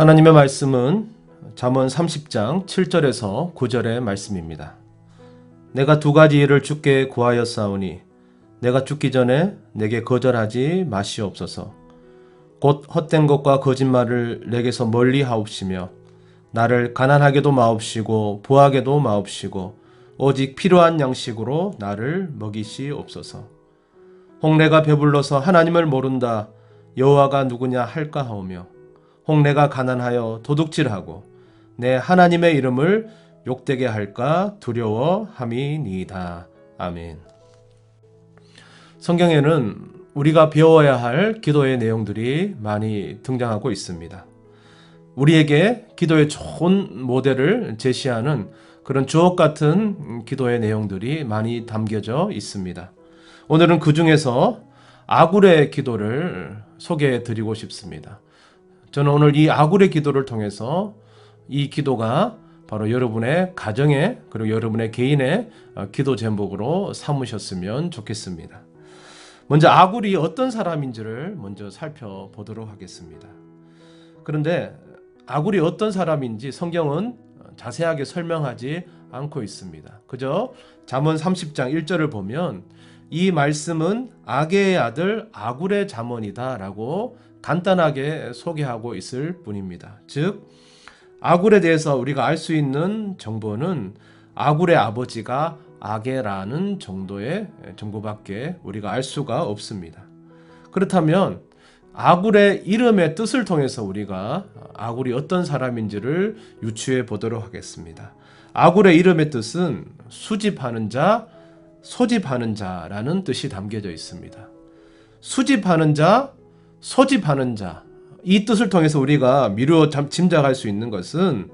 하나님의 말씀은 잠언 30장 7절에서 9절의 말씀입니다. 내가 두 가지 일을 주께 구하였사오니 내가 죽기 전에 내게 거절하지 마시옵소서. 곧 헛된 것과 거짓말을 내게서 멀리 하옵시며 나를 가난하게도 마옵시고 부하게도 마옵시고 오직 필요한 양식으로 나를 먹이시옵소서. 혹 내가 배불러서 하나님을 모른다 여호와가 누구냐 할까 하오며 혹 내가 가난하여 도둑질하고 내 하나님의 이름을 욕되게 할까 두려워함이니이다. 아멘. 성경에는 우리가 배워야 할 기도의 내용들이 많이 등장하고 있습니다. 우리에게 기도의 좋은 모델을 제시하는 그런 주옥 같은 기도의 내용들이 많이 담겨져 있습니다. 오늘은 그 중에서 아굴의 기도를 소개해 드리고 싶습니다. 저는 오늘 이 아굴의 기도를 통해서 이 기도가 바로 여러분의 가정에 그리고 여러분의 개인의 기도 제목으로 삼으셨으면 좋겠습니다. 먼저 아굴이 어떤 사람인지를 먼저 살펴보도록 하겠습니다. 그런데 아굴이 어떤 사람인지 성경은 자세하게 설명하지 않고 있습니다. 그저 잠언 30장 1절을 보면 이 말씀은 아게의 아들 아굴의 잠언이다 라고 간단하게 소개하고 있을 뿐입니다. 즉 아굴에 대해서 우리가 알 수 있는 정보는 아굴의 아버지가 아게라는 정도의 정보밖에 우리가 알 수가 없습니다. 그렇다면 아굴의 이름의 뜻을 통해서 우리가 아굴이 어떤 사람인지를 유추해 보도록 하겠습니다. 아굴의 이름의 뜻은 수집하는 자, 소집하는 자라는 뜻이 담겨져 있습니다. 수집하는 자, 소집하는 자, 이 뜻을 통해서 우리가 미루어 짐작할 수 있는 것은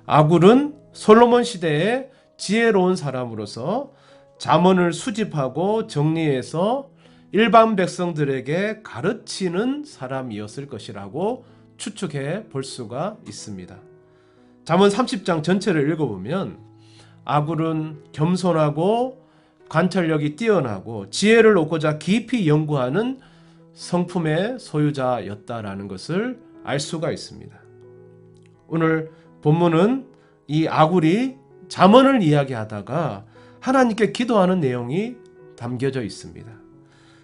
아굴은 솔로몬 시대에 지혜로운 사람으로서 잠언을 수집하고 정리해서 일반 백성들에게 가르치는 사람이었을 것이라고 추측해 볼 수가 있습니다. 잠언 30장 전체를 읽어보면 아굴은 겸손하고 관찰력이 뛰어나고 지혜를 얻고자 깊이 연구하는 성품의 소유자였다라는 것을 알 수가 있습니다. 오늘 본문은 이 아굴이 잠언을 이야기하다가 하나님께 기도하는 내용이 담겨져 있습니다.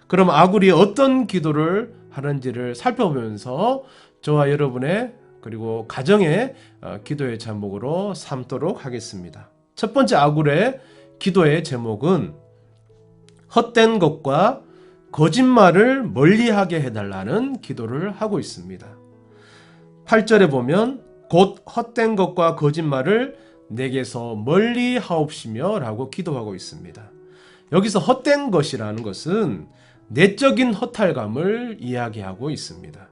그럼 아굴이 어떤 기도를 하는지를 살펴보면서 저와 여러분의 그리고 가정의 기도의 제목으로 삼도록 하겠습니다. 첫 번째 아굴의 기도의 제목은 헛된 것과 거짓말을 멀리하게 해달라는 기도를 하고 있습니다. 8절에 보면 곧 헛된 것과 거짓말을 내게서 멀리 하옵시며 라고 기도하고 있습니다. 여기서 헛된 것이라는 것은 내적인 허탈감을 이야기하고 있습니다.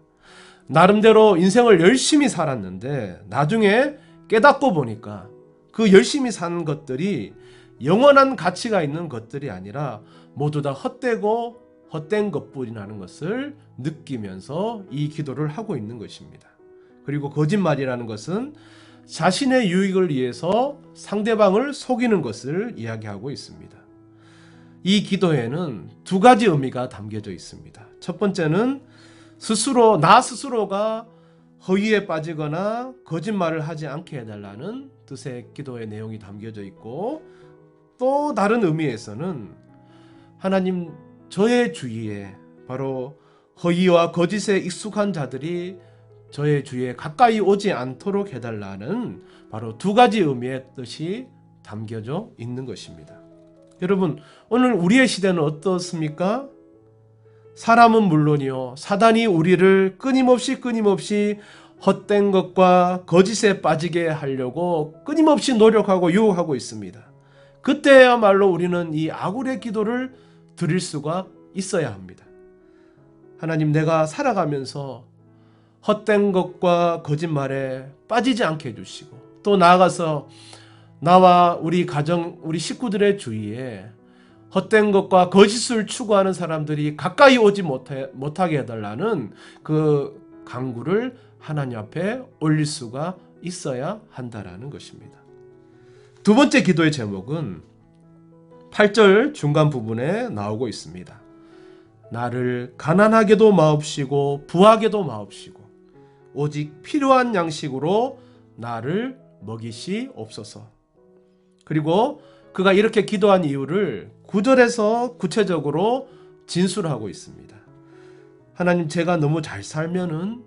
나름대로 인생을 열심히 살았는데 나중에 깨닫고 보니까 그 열심히 산 것들이 영원한 가치가 있는 것들이 아니라 모두 다 헛되고 헛된 것뿐이라는 것을 느끼면서 이 기도를 하고 있는 것입니다. 그리고 거짓말이라는 것은 자신의 유익을 위해서 상대방을 속이는 것을 이야기하고 있습니다. 이 기도에는 두 가지 의미가 담겨져 있습니다. 첫 번째는 나 스스로가 허위에 빠지거나 거짓말을 하지 않게 해달라는 뜻의 기도의 내용이 담겨져 있고, 또 다른 의미에서는 하나님, 저의 주위에 바로 허위와 거짓에 익숙한 자들이 저의 주위에 가까이 오지 않도록 해달라는 바로 두 가지 의미의 뜻이 담겨져 있는 것입니다. 여러분, 오늘 우리의 시대는 어떻습니까? 사람은 물론이요, 사단이 우리를 끊임없이 헛된 것과 거짓에 빠지게 하려고 끊임없이 노력하고 유혹하고 있습니다. 그때야말로 우리는 이 아굴의 기도를 드릴 수가 있어야 합니다. 하나님, 내가 살아가면서 헛된 것과 거짓말에 빠지지 않게 해주시고, 또 나아가서 나와 우리 가정, 우리 식구들의 주위에 헛된 것과 거짓을 추구하는 사람들이 가까이 오지 못하게 해달라는 그 간구를 하나님 앞에 올릴 수가 있어야 한다라는 것입니다. 두 번째 기도의 제목은 8절 중간 부분에 나오고 있습니다. 나를 가난하게도 마옵시고 부하게도 마옵시고 오직 필요한 양식으로 나를 먹이시옵소서. 그리고 그가 이렇게 기도한 이유를 9절에서 구체적으로 진술하고 있습니다. 하나님, 제가 너무 잘 살면은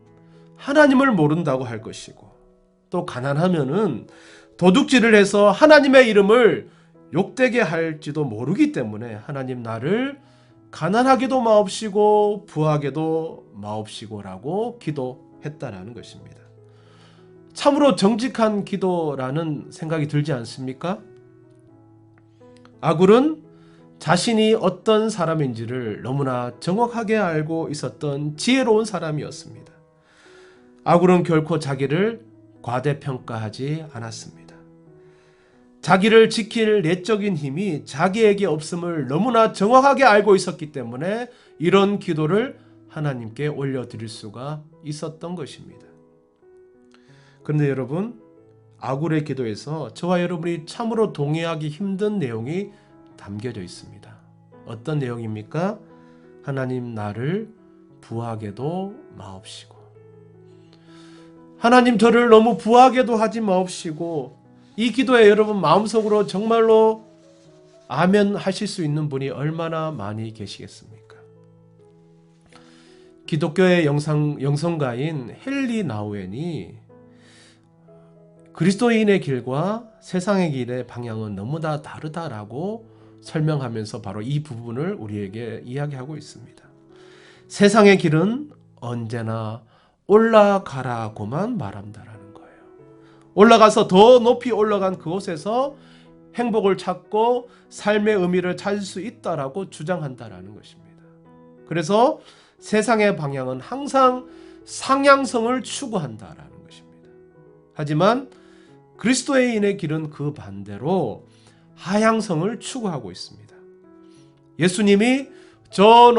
하나님을 모른다고 할 것이고, 또 가난하면은 도둑질을 해서 하나님의 이름을 욕되게 할지도 모르기 때문에 하나님, 나를 가난하게도 마옵시고 부하게도 마옵시고라고 기도했다라는 것입니다. 참으로 정직한 기도라는 생각이 들지 않습니까? 아굴은 자신이 어떤 사람인지를 너무나 정확하게 알고 있었던 지혜로운 사람이었습니다. 아굴은 결코 자기를 과대평가하지 않았습니다. 자기를 지킬 내적인 힘이 자기에게 없음을 너무나 정확하게 알고 있었기 때문에 이런 기도를 하나님께 올려드릴 수가 있었던 것입니다. 그런데 여러분, 아굴의 기도에서 저와 여러분이 참으로 동의하기 힘든 내용이 담겨져 있습니다. 어떤 내용입니까? 하나님, 나를 부하게도 마옵시고, 하나님, 저를 너무 부하게도 하지 마옵시고. 이 기도에 여러분 마음속으로 정말로 아멘 하실 수 있는 분이 얼마나 많이 계시겠습니까? 기독교의 영성가인 헨리 나우엔이 그리스도인의 길과 세상의 길의 방향은 너무나 다르다라고 설명하면서 바로 이 부분을 우리에게 이야기하고 있습니다. 세상의 길은 언제나 올라가라고만 말한다라는 거예요. 올라가서 더 높이 올라간 그곳에서 행복을 찾고 삶의 의미를 찾을 수 있다라고 주장한다라는 것입니다. 그래서 세상의 방향은 항상 상향성을 추구한다라는 것입니다. 하지만 그리스도인의 길은 그 반대로 하향성을 추구하고 있습니다. 예수님이 저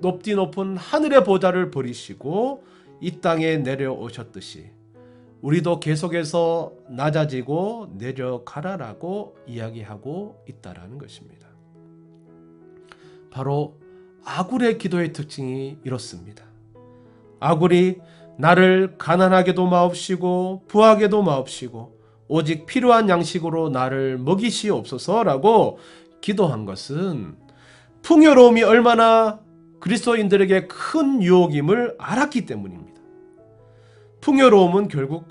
높디 높은 하늘의 보좌를 버리시고 이 땅에 내려오셨듯이 우리도 계속해서 낮아지고 내려가라라고 이야기하고 있다라는 것입니다. 바로 아굴의 기도의 특징이 이렇습니다. 아굴이 나를 가난하게도 마옵시고 부하게도 마옵시고 오직 필요한 양식으로 나를 먹이시옵소서라고 기도한 것은 풍요로움이 얼마나 그리스도인들에게 큰 유혹임을 알았기 때문입니다. 풍요로움은 결국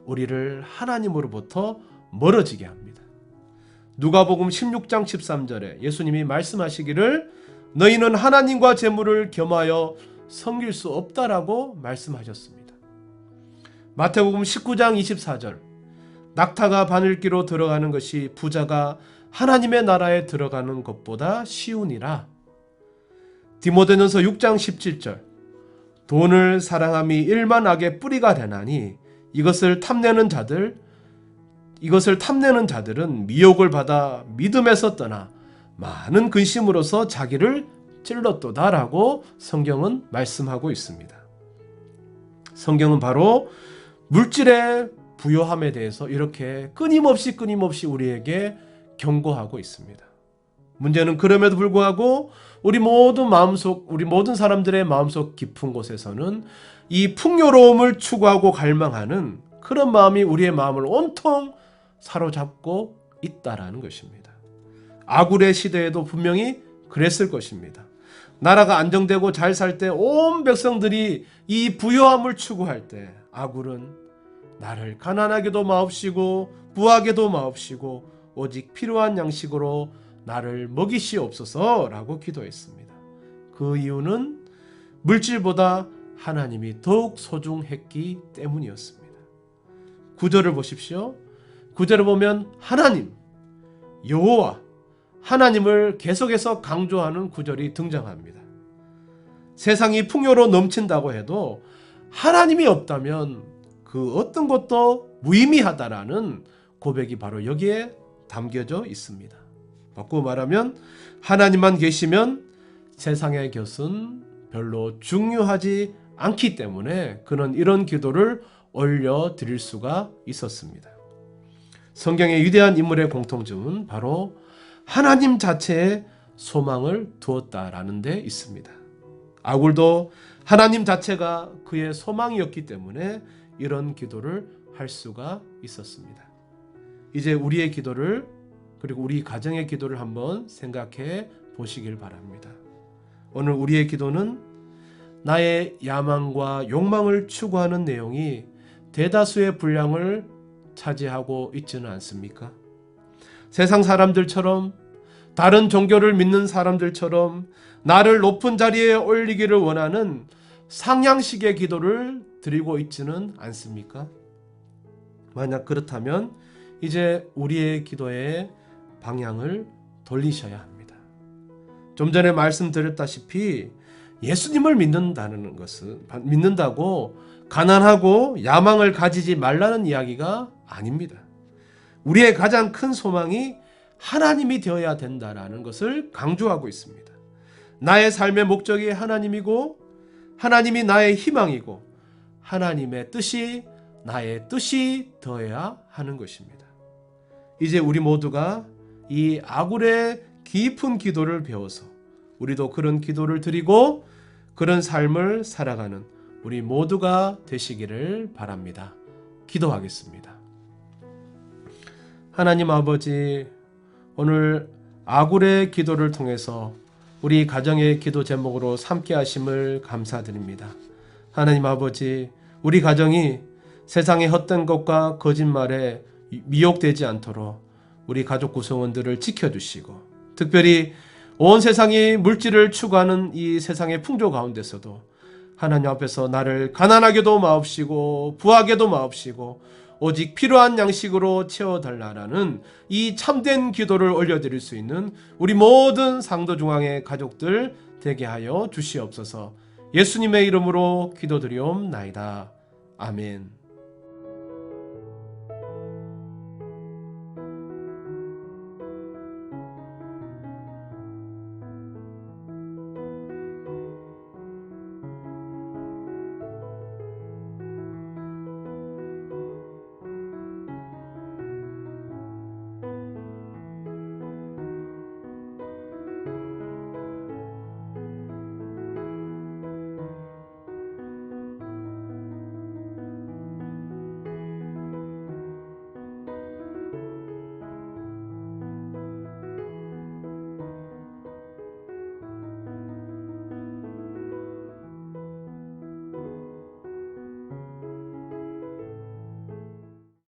우리를 하나님으로부터 멀어지게 합니다. 누가복음 16장 13절에 예수님이 말씀하시기를 너희는 하나님과 재물을 겸하여 섬길 수 없다라고 말씀하셨습니다. 마태복음 19장 24절 낙타가 바늘기로 들어가는 것이 부자가 하나님의 나라에 들어가는 것보다 쉬우니라. 디모데전서 6장 17절 돈을 사랑함이 일만 악의 뿌리가 되나니 이것을 탐내는 자들은 미혹을 받아 믿음에서 떠나 많은 근심으로서 자기를 찔렀도다라고 성경은 말씀하고 있습니다. 성경은 바로 물질의 부요함에 대해서 이렇게 끊임없이 우리에게 경고하고 있습니다. 문제는 그럼에도 불구하고 우리 모든 사람들의 마음속 깊은 곳에서는 이 풍요로움을 추구하고 갈망하는 그런 마음이 우리의 마음을 온통 사로잡고 있다라는 것입니다. 아굴의 시대에도 분명히 그랬을 것입니다. 나라가 안정되고 잘 살 때 온 백성들이 이 부요함을 추구할 때 아굴은 나를 가난하게도 마옵시고 부하게도 마옵시고 오직 필요한 양식으로 나를 먹이시옵소서라고 기도했습니다. 그 이유는 물질보다 하나님이 더욱 소중했기 때문이었습니다. 9절을 보십시오. 9절을 보면 하나님, 여호와, 하나님을 계속해서 강조하는 구절이 등장합니다. 세상이 풍요로 넘친다고 해도 하나님이 없다면 그 어떤 것도 무의미하다라는 고백이 바로 여기에 담겨져 있습니다. 바꾸어 말하면 하나님만 계시면 세상의 것은 별로 중요하지 않기 때문에 그는 이런 기도를 올려드릴 수가 있었습니다. 성경의 위대한 인물의 공통점은 바로 하나님 자체에 소망을 두었다라는 데 있습니다. 아굴도 하나님 자체가 그의 소망이었기 때문에 이런 기도를 할 수가 있었습니다. 이제 우리의 기도를, 그리고 우리 가정의 기도를 한번 생각해 보시길 바랍니다. 오늘 우리의 기도는 나의 야망과 욕망을 추구하는 내용이 대다수의 분량을 차지하고 있지는 않습니까? 세상 사람들처럼, 다른 종교를 믿는 사람들처럼 나를 높은 자리에 올리기를 원하는 상향식의 기도를 드리고 있지는 않습니까? 만약 그렇다면 이제 우리의 기도의 방향을 돌리셔야 합니다. 좀 전에 말씀드렸다시피 예수님을 믿는다는 것은, 믿는다고 가난하고 야망을 가지지 말라는 이야기가 아닙니다. 우리의 가장 큰 소망이 하나님이 되어야 된다라는 것을 강조하고 있습니다. 나의 삶의 목적이 하나님이고, 하나님이 나의 희망이고, 하나님의 뜻이 나의 뜻이 되어야 하는 것입니다. 이제 우리 모두가 이 아굴의 깊은 기도를 배워서 우리도 그런 기도를 드리고 그런 삶을 살아가는 우리 모두가 되시기를 바랍니다. 기도하겠습니다. 하나님 아버지, 오늘 아굴의 기도를 통해서 우리 가정의 기도 제목으로 삼게 하심을 감사드립니다. 하나님 아버지, 우리 가정이 세상의 헛된 것과 거짓말에 미혹되지 않도록 우리 가족 구성원들을 지켜주시고, 특별히 온 세상이 물질을 추구하는 이 세상의 풍조 가운데서도 하나님 앞에서 나를 가난하게도 마옵시고 부하게도 마옵시고 오직 필요한 양식으로 채워달라는 이 참된 기도를 올려드릴 수 있는 우리 모든 상도중앙의 가족들 되게 하여 주시옵소서. 예수님의 이름으로 기도드리옵나이다. 아멘.